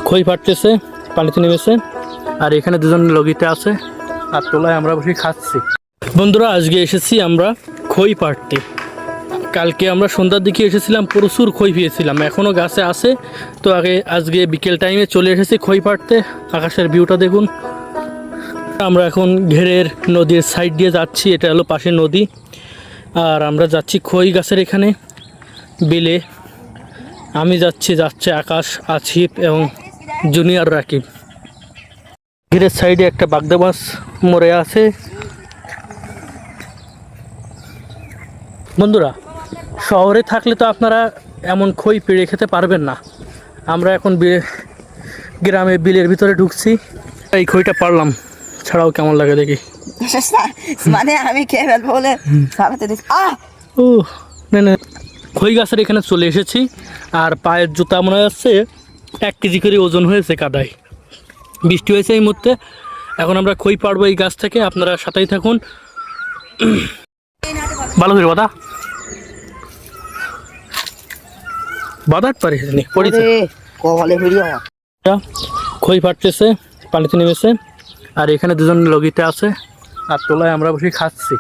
খই ফাটতেছে, পানিতে নেমেছে, আর এখানে দুজন লগিতে আছে আর তোলায় আমরা বসে খাচ্ছি। বন্ধুরা আজকে এসেছি আমরা খই পাড়তে। কালকে আমরা সন্ধ্যার দিকে এসেছিলাম, প্রচুর খই পেয়েছিলাম, এখনও গাছে আছে। তো আজকে বিকেল টাইমে চলে এসেছি খই পাড়তে। আকাশের ভিউটা দেখুন। আমরা এখন ঘেরের নদীর সাইড দিয়ে যাচ্ছি, এটা হলো পাশে নদী। আর আমরা যাচ্ছি খই গাছের এখানে বিলে। আমি যাচ্ছে আকাশ, আসিফ এবং জুনিয়র রাকিব। ঘেরের সাইডে একটা বাগদা মাছ মরে আছে। বন্ধুরা শহরে থাকলে তো আপনারা এমন খই পেড়ে খেতে পারবেন না। আমরা এখন গ্রামে বিলের ভিতরে ঢুকছি। এই খইটা পারলাম, ছাড়াও কেমন লাগে দেখি। মানে আমি খেয়ে ফেলবো বলে ও না, খই গাছের এখানে চলে এসেছি। আর পায়ের জুতা মনে যাচ্ছে 1 কেজি করে ওজন হয়েছে কাদায়। বৃষ্টি হয়েছে এই মুহূর্তে। এখন আমরা খই পাড়বো এই গাছ থেকে, আপনারা সাথেই থাকুন। ভালো করে বাদাট পারিস নি পড়িছে। খই ফাটতেছে, পানিতে নেমেছে, আর এখানে দুজন লগিতে আছে আর তোলায় আমরা বসে খাচ্ছি।